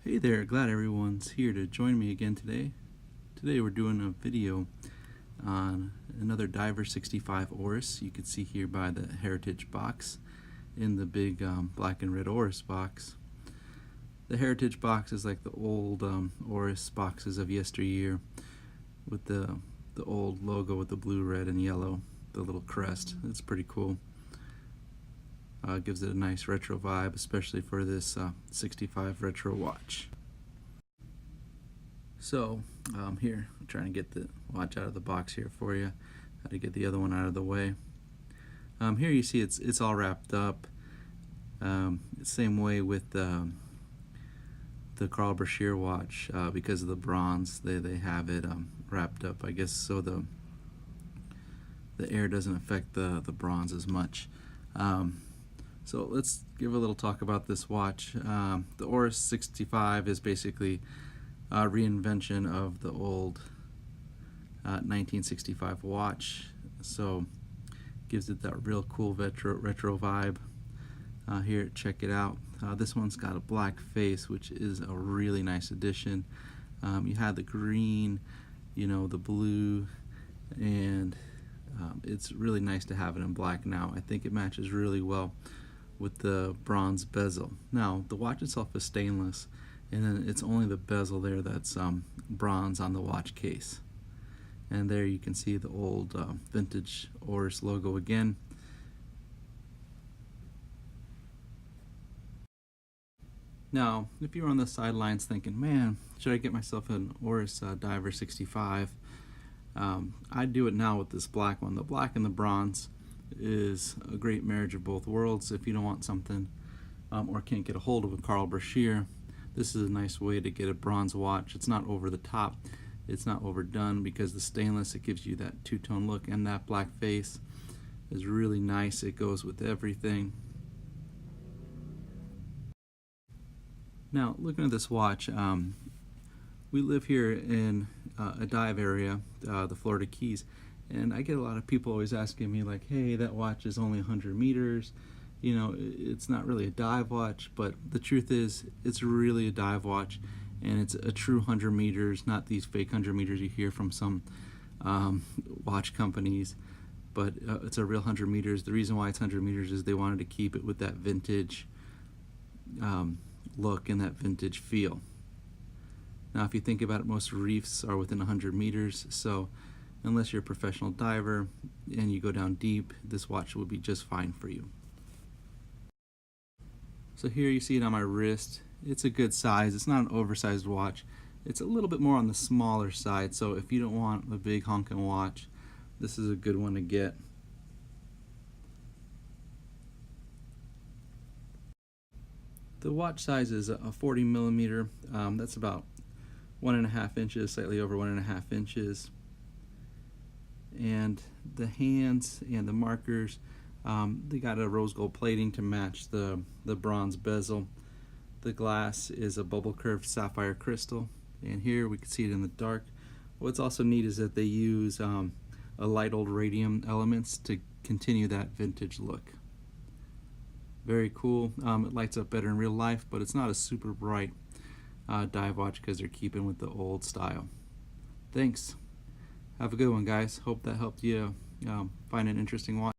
Hey there, glad everyone's here to join me again today. Today we're doing a video on another Diver 65 Oris. You can see here by the Heritage box in the big black and red Oris box. The Heritage box is like the old Oris boxes of yesteryear with the old logo with the blue, red, and yellow, the little crest. It's pretty cool. Gives it a nice retro vibe, especially for this 65 retro watch. So here, I'm trying to get the watch out of the box here for you. How to get the other one out of the way. Here you see it's all wrapped up. Same way with the Carl Brashear watch, because of the bronze, they have it wrapped up, I guess, so the air doesn't affect the bronze as much. So let's give a little talk about this watch. The Oris 65 is basically a reinvention of the old 1965 watch. So gives it that real cool retro vibe. Here, check it out. This one's got a black face, which is a really nice addition. You had the green, the blue, and it's really nice to have it in black now. I think it matches really well with the bronze bezel. Now, the watch itself is stainless, and then it's only the bezel there that's bronze on the watch case. And there you can see the old vintage Oris logo again. Now, if you're on the sidelines thinking, man, should I get myself an Oris Diver 65? I'd do it now with this black one. The black and the bronze is a great marriage of both worlds. If you don't want something or can't get a hold of a Carl Brashear, this is a nice way to get a bronze watch. It's not over the top, it's not overdone, because the stainless, it gives you that two-tone look, and that black face is really nice. It goes with everything. Now, looking at this watch, we live here in a dive area, the Florida Keys, and I get a lot of people always asking me like, hey, that watch is only 100 meters, it's not really a dive watch. But the truth is, it's really a dive watch, and it's a true 100 meters, not these fake 100 meters you hear from some watch companies, but it's a real 100 meters. The reason why it's 100 meters is they wanted to keep it with that vintage look and that vintage feel. Now, if you think about it, most reefs are within 100 meters, so unless you're a professional diver and you go down deep, this watch will be just fine for you. So here you see it on my wrist. It's a good size. It's not an oversized watch. It's a little bit more on the smaller side, so if you don't want a big honking watch, this is a good one to get. The watch size is a 40 millimeter. That's about 1.5 inches, slightly over 1.5 inches. And the hands and the markers, they got a rose gold plating to match the bronze bezel. The glass is a bubble curved sapphire crystal, and here we can see it in the dark. What's also neat is that they use a light old radium elements to continue that vintage look. Very cool. It lights up better in real life, but it's not a super bright dive watch because they're keeping with the old style. Thanks. Have a good one, guys. Hope that helped you find an interesting watch.